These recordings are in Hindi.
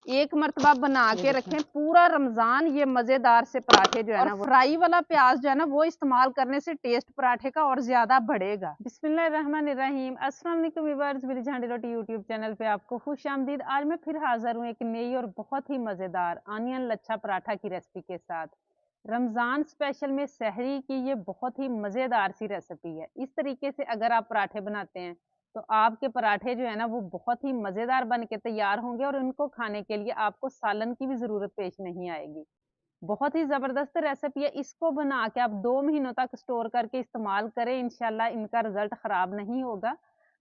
एक मर्तबा बना के रखें पूरा रमजान। ये मजेदार से पराठे जो है ना, फ्राई वाला प्याज जो है ना वो इस्तेमाल करने से टेस्ट पराठे का और ज्यादा बढ़ेगा। बिस्मिल्लाहिर्रहमानिर्रहीम। अस्सलाम वालेकुम व्यूअर्स, मेरी झांडी रोटी यूट्यूब चैनल पे आपको खुश आमदीद। आज मैं फिर हाजिर हूँ एक नई और बहुत ही मजेदार अनियन लच्छा पराठा की रेसिपी के साथ। रमजान स्पेशल में सहरी की ये बहुत ही मजेदार सी रेसिपी है। इस तरीके से अगर आप पराठे बनाते हैं तो आपके पराठे जो है ना वो बहुत ही मजेदार बन के तैयार होंगे और उनको खाने के लिए आपको सालन की भी जरूरत पेश नहीं आएगी। बहुत ही जबरदस्त रेसिपी है। इसको बना के आप 2 महीनों तक स्टोर करके इस्तेमाल करें, इंशाल्लाह इनका रिजल्ट खराब नहीं होगा।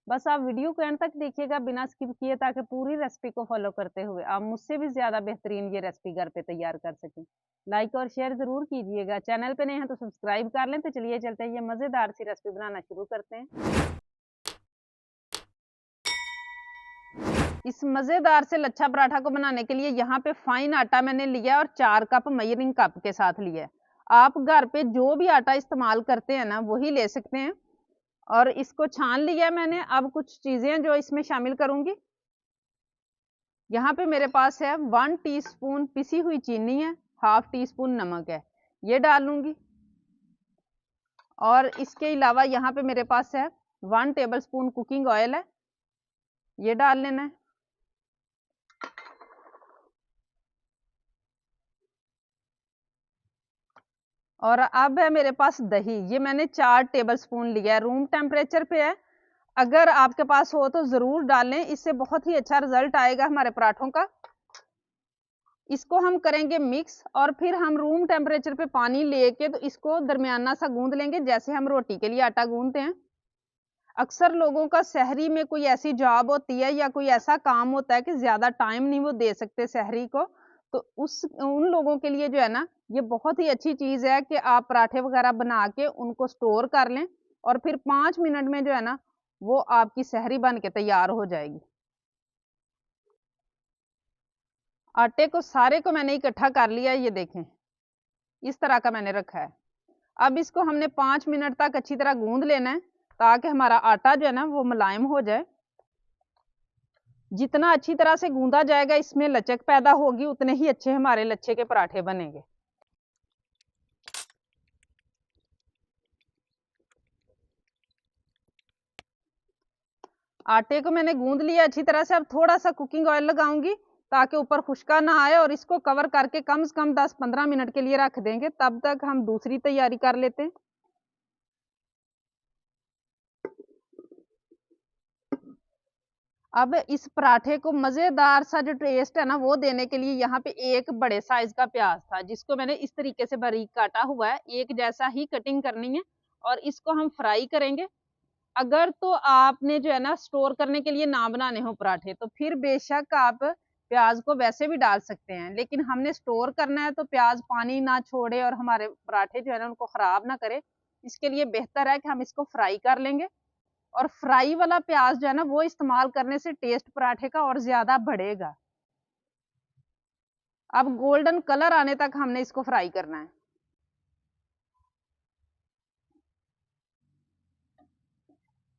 बस आप वीडियो को एंड तक देखिएगा बिना स्किप किए, ताकि पूरी रेसिपी को फॉलो करते हुए आप मुझसे भी ज्यादा बेहतरीन ये रेसिपी घर पे तैयार कर सकें। लाइक और शेयर जरूर कीजिएगा। चैनल पे नए हैं तो सब्सक्राइब कर लें। तो चलिए चलते हैं, ये मजेदार सी रेसिपी बनाना शुरू करते हैं। इस मजेदार से लच्छा पराठा को बनाने के लिए यहाँ पे फाइन आटा मैंने लिया और 4 कप मेजरिंग कप के साथ लिया है। आप घर पे जो भी आटा इस्तेमाल करते हैं ना वही ले सकते हैं। और इसको छान लिया मैंने। अब कुछ चीजें जो इसमें शामिल करूंगी। यहाँ पे मेरे पास है 1 टीस्पून पिसी हुई चीनी है, हाफ टी स्पून नमक है, ये डालूंगी। और इसके अलावा यहाँ पे मेरे पास है 1 टेबल स्पून कुकिंग ऑयल है, ये डाल लेना है। और अब है मेरे पास दही, ये मैंने 4 टेबल स्पून लिया है, रूम टेम्परेचर पे है। अगर आपके पास हो तो जरूर डालें, इससे बहुत ही अच्छा रिजल्ट आएगा हमारे पराठों का। इसको हम करेंगे मिक्स और फिर हम रूम टेम्परेचर पे पानी लेके तो इसको दरमियाना सा गूंद लेंगे, जैसे हम रोटी के लिए आटा गूंदते हैं। अक्सर लोगों का सहरी में कोई ऐसी जॉब होती है या कोई ऐसा काम होता है कि ज्यादा टाइम नहीं वो दे सकते सहरी को, तो उन लोगों के लिए जो है ना ये बहुत ही अच्छी चीज है कि आप पराठे वगैरह बना के उनको स्टोर कर लें और फिर 5 मिनट में जो है ना वो आपकी सहरी बन के तैयार हो जाएगी। आटे को सारे को मैंने इकट्ठा कर लिया, ये देखें इस तरह का मैंने रखा है। अब इसको हमने 5 मिनट तक अच्छी तरह गूंद लेना है, ताकि हमारा आटा जो है ना वो मुलायम हो जाए। जितना अच्छी तरह से गूंदा जाएगा इसमें लचक पैदा होगी, उतने ही अच्छे हमारे लच्छे के पराठे बनेंगे। आटे को मैंने गूंद लिया अच्छी तरह से। अब थोड़ा सा कुकिंग ऑयल लगाऊंगी ताकि ऊपर खुश्का ना आए, और इसको कवर करके कम से कम 10-15 मिनट के लिए रख देंगे। तब तक हम दूसरी तैयारी कर लेते हैं। अब इस पराठे को मजेदार सा जो टेस्ट है ना वो देने के लिए यहाँ पे एक बड़े साइज का प्याज था, जिसको मैंने इस तरीके से बारीक काटा हुआ है। एक जैसा ही कटिंग करनी है और इसको हम फ्राई करेंगे। अगर तो आपने जो है ना स्टोर करने के लिए ना बनाने हो पराठे तो फिर बेशक आप प्याज को वैसे भी डाल सकते हैं, लेकिन हमने स्टोर करना है तो प्याज पानी ना छोड़े और हमारे पराठे जो है ना उनको खराब ना करे। इसके लिए बेहतर है कि हम इसको फ्राई कर लेंगे। और फ्राई वाला प्याज जो है ना वो इस्तेमाल करने से टेस्ट पराठे का और ज्यादा बढ़ेगा। अब गोल्डन कलर आने तक हमने इसको फ्राई करना है।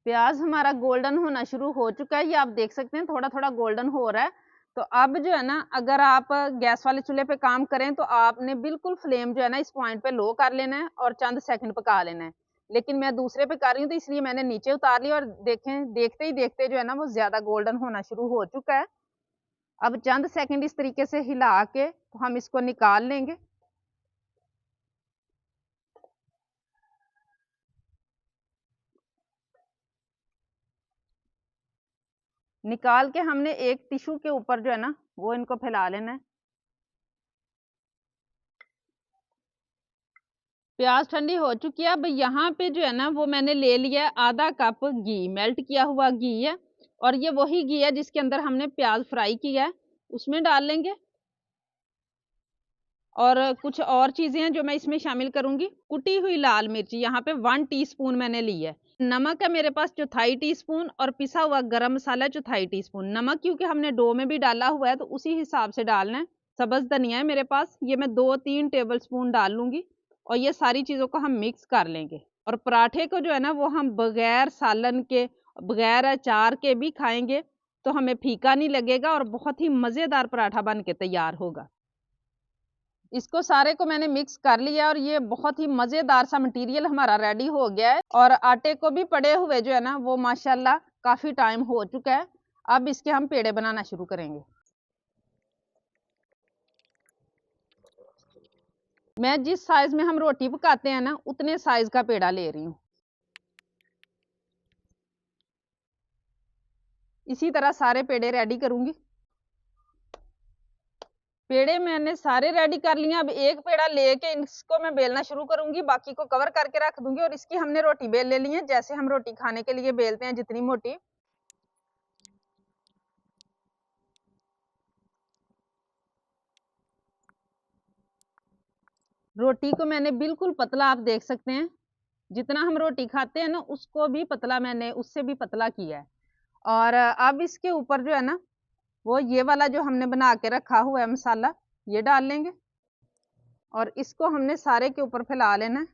प्याज हमारा गोल्डन होना शुरू हो चुका है, ये आप देख सकते हैं थोड़ा थोड़ा गोल्डन हो रहा है। तो अब जो है ना अगर आप गैस वाले चूल्हे पे काम करें तो आपने बिल्कुल फ्लेम जो है ना इस पॉइंट पे लो कर लेना है और चंद सेकंड पका लेना है। लेकिन मैं दूसरे पे कर रही हूँ तो इसलिए मैंने नीचे उतार लिया, और देखें देखते ही देखते जो है ना वो ज्यादा गोल्डन होना शुरू हो चुका है। अब चंद सेकंड इस तरीके से हिला के तो हम इसको निकाल लेंगे। निकाल के हमने एक टिश्यू के ऊपर जो है ना वो इनको फैला लेना है। प्याज ठंडी हो चुकी है। अब यहाँ पे जो है ना वो मैंने ले लिया है आधा कप घी, मेल्ट किया हुआ घी है, और ये वही घी है जिसके अंदर हमने प्याज फ्राई किया है, उसमें डाल लेंगे। और कुछ और चीजें हैं जो मैं इसमें शामिल करूंगी। कुटी हुई लाल मिर्ची यहाँ पे 1 टीस्पून मैंने ली है। नमक है मेरे पास 1/4 टीस्पून, और पिसा हुआ गरम मसाला 1/4 टीस्पून। नमक क्योंकि हमने डो में भी डाला हुआ है तो उसी हिसाब से डालना है। सब्ज धनिया है मेरे पास, ये मैं 2-3 टेबल स्पून डाल लूंगी, और ये सारी चीजों को हम मिक्स कर लेंगे। और पराठे को जो है ना वो हम बगैर सालन के, बगैर अचार के भी खाएंगे, तो हमें फीका नहीं लगेगा और बहुत ही मज़ेदार पराठा बन के तैयार होगा। इसको सारे को मैंने मिक्स कर लिया और ये बहुत ही मज़ेदार सा मटेरियल हमारा रेडी हो गया है और आटे को भी पड़े हुए जो है ना वो माशाल्लाह काफ़ी टाइम हो चुका है। अब इसके हम पेड़े बनाना शुरू करेंगे। मैं जिस साइज में हम रोटी पकाते हैं ना उतने साइज का पेड़ा ले रही हूँ। इसी तरह सारे पेड़े रेडी करूंगी। पेड़े मैंने सारे रेडी कर लिए। अब एक पेड़ा लेके इसको मैं बेलना शुरू करूंगी, बाकी को कवर करके रख दूंगी और इसकी हमने रोटी बेल ले ली है, जैसे हम रोटी खाने के लिए बेलते हैं जितनी मोटी। रोटी को मैंने बिल्कुल पतला, आप देख सकते हैं जितना हम रोटी खाते हैं ना उसको भी पतला, मैंने उससे भी पतला किया है। और अब इसके ऊपर जो है ना वो ये वाला जो हमने बना के रखा हुआ है मसाला ये डाल लेंगे और इसको हमने सारे के ऊपर फैला लेना है।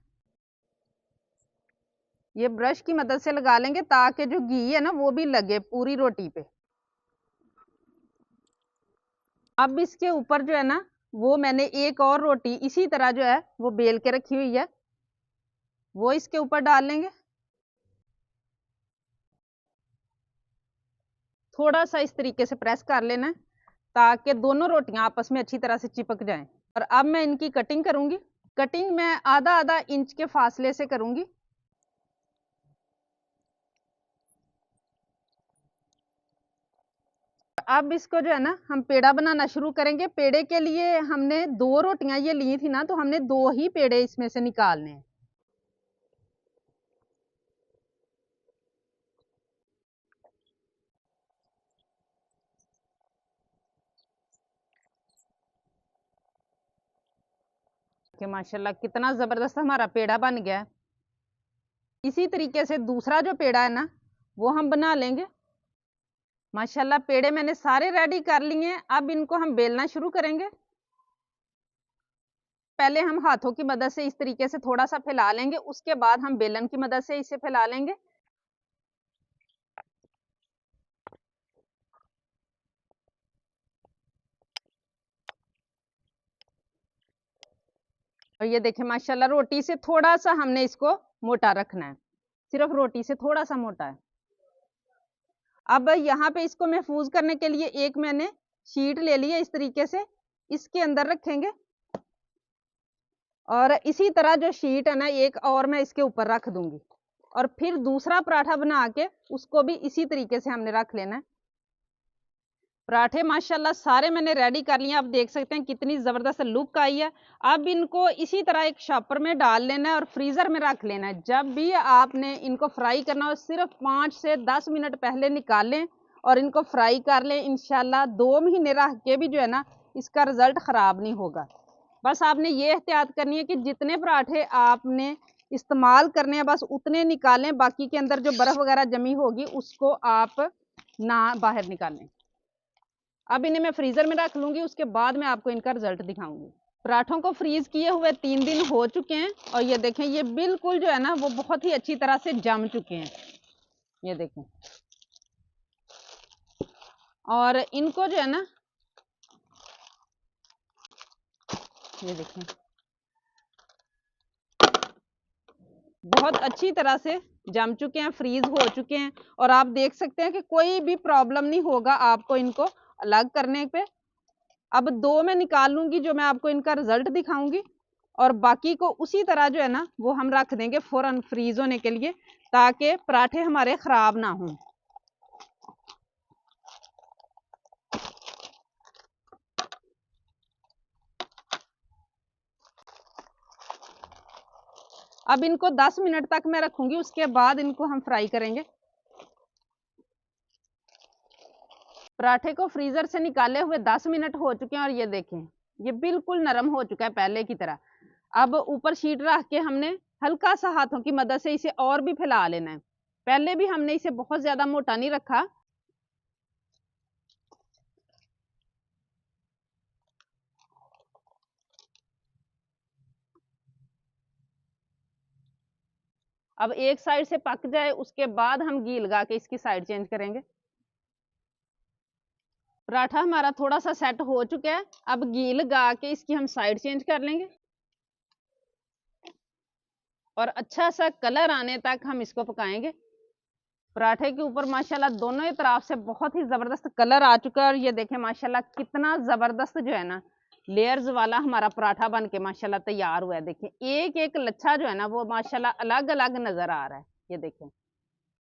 ये ब्रश की मदद से लगा लेंगे ताकि जो घी है ना वो भी लगे पूरी रोटी पे। अब इसके ऊपर जो है ना वो मैंने एक और रोटी इसी तरह जो है वो बेल के रखी हुई है, वो इसके ऊपर डाल लेंगे। थोड़ा सा इस तरीके से प्रेस कर लेना है ताकि दोनों रोटियां आपस में अच्छी तरह से चिपक जाएं। और अब मैं इनकी कटिंग करूंगी। कटिंग मैं आधा आधा इंच के फासले से करूंगी। अब इसको जो है ना हम पेड़ा बनाना शुरू करेंगे। पेड़े के लिए हमने 2 रोटियां ये ली थी ना, तो हमने 2 ही पेड़े इसमें से निकालने हैं। कि माशाल्लाह कितना जबरदस्त हमारा पेड़ा बन गया है। इसी तरीके से दूसरा जो पेड़ा है ना वो हम बना लेंगे। माशाल्लाह पेड़े मैंने सारे रेडी कर लिए हैं। अब इनको हम बेलना शुरू करेंगे। पहले हम हाथों की मदद से इस तरीके से थोड़ा सा फैला लेंगे, उसके बाद हम बेलन की मदद से इसे फैला लेंगे। और ये देखें माशाल्लाह रोटी से थोड़ा सा हमने इसको मोटा रखना है, सिर्फ रोटी से थोड़ा सा मोटा है। अब यहाँ पे इसको महफूज करने के लिए एक मैंने शीट ले ली है, इस तरीके से इसके अंदर रखेंगे और इसी तरह जो शीट है ना एक और मैं इसके ऊपर रख दूंगी और फिर दूसरा पराठा बना के उसको भी इसी तरीके से हमने रख लेना है। पराठे माशाल्लाह सारे मैंने रेडी कर लिए। आप देख सकते हैं कितनी ज़बरदस्त लुक आई है। अब इनको इसी तरह एक शॉपर में डाल लेना है और फ्रीज़र में रख लेना है। जब भी आपने इनको फ्राई करना हो सिर्फ 5 से 10 मिनट पहले निकाल लें और इनको फ्राई कर लें। इंशाल्लाह 2 महीने रख के भी जो है ना इसका रिज़ल्ट ख़राब नहीं होगा। बस आपने ये एहतियात करनी है कि जितने पराठे आपने इस्तेमाल करने हैं बस उतने निकालें, बाकी के अंदर जो बर्फ़ वगैरह जमी होगी उसको आप ना बाहर निकालें। अब इन्हें मैं फ्रीजर में रख लूंगी, उसके बाद मैं आपको इनका रिजल्ट दिखाऊंगी। पराठों को फ्रीज किए हुए 3 दिन हो चुके हैं और ये देखें ये बिल्कुल जो है ना वो बहुत ही अच्छी तरह से जम चुके हैं। ये देखें और इनको जो है ना ये देखें बहुत अच्छी तरह से जम चुके हैं, फ्रीज हो चुके हैं और आप देख सकते हैं कि कोई भी प्रॉब्लम नहीं होगा आपको इनको अलग करने पे। अब 2 मैं निकाल लूंगी जो मैं आपको इनका रिजल्ट दिखाऊंगी और बाकी को उसी तरह जो है ना वो हम रख देंगे फौरन फ्रीज होने के लिए ताकि पराठे हमारे खराब ना हों। अब इनको 10 मिनट तक मैं रखूंगी, उसके बाद इनको हम फ्राई करेंगे। पराठे को फ्रीजर से निकाले हुए 10 मिनट हो चुके हैं और ये देखें ये बिल्कुल नरम हो चुका है पहले की तरह। अब ऊपर शीट रख के हमने हल्का सा हाथों की मदद से इसे और भी फैला लेना है। पहले भी हमने इसे बहुत ज्यादा मोटा नहीं रखा। अब एक साइड से पक जाए उसके बाद हम घी लगा के इसकी साइड चेंज करेंगे। पराठा हमारा थोड़ा सा सेट हो चुका है। अब घी लगा के इसकी हम साइड चेंज कर लेंगे और अच्छा सा कलर आने तक हम इसको पकाएंगे। पराठे के ऊपर माशाल्लाह दोनों ही तरफ से बहुत ही जबरदस्त कलर आ चुका है और ये देखें माशाल्लाह कितना जबरदस्त जो है ना लेयर्स वाला हमारा पराठा बन के माशाल्लाह तैयार हुआ है। देखें एक एक लच्छा जो है ना वो माशाल्लाह अलग अलग नजर आ रहा है। ये देखें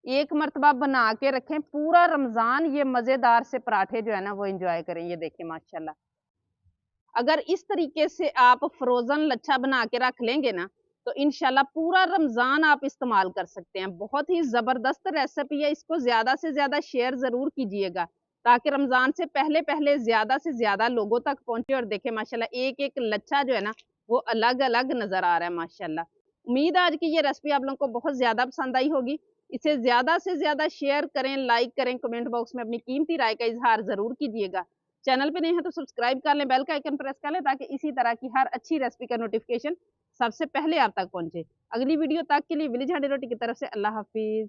एक मर्तबा बना के रखें, पूरा रमजान ये मजेदार से पराठे जो है ना वो एंजॉय करें। ये देखें माशाल्लाह अगर इस तरीके से आप फ्रोजन लच्छा बना के रख लेंगे ना तो इंशाल्लाह पूरा रमजान आप इस्तेमाल कर सकते हैं। बहुत ही जबरदस्त रेसिपी है, इसको ज्यादा से ज्यादा शेयर जरूर कीजिएगा ताकि रमजान से पहले पहले ज्यादा से ज्यादा लोगों तक पहुंचे। और देखें माशाल्लाह एक एक लच्छा जो है ना वो अलग अलग नजर आ रहा है माशाल्लाह। उम्मीद है आज की ये रेसिपी आप लोगों को बहुत ज्यादा पसंद आई होगी। इसे ज्यादा से ज्यादा शेयर करें, लाइक करें, कमेंट बॉक्स में अपनी कीमती राय का इजहार जरूर कीजिएगा। चैनल पे नए हैं तो सब्सक्राइब कर लें, बेल का आइकन प्रेस कर लें ताकि इसी तरह की हर अच्छी रेसिपी का नोटिफिकेशन सबसे पहले आप तक पहुंचे। अगली वीडियो तक के लिए विलेज हांडी रोटी की तरफ से अल्लाह हाफिज।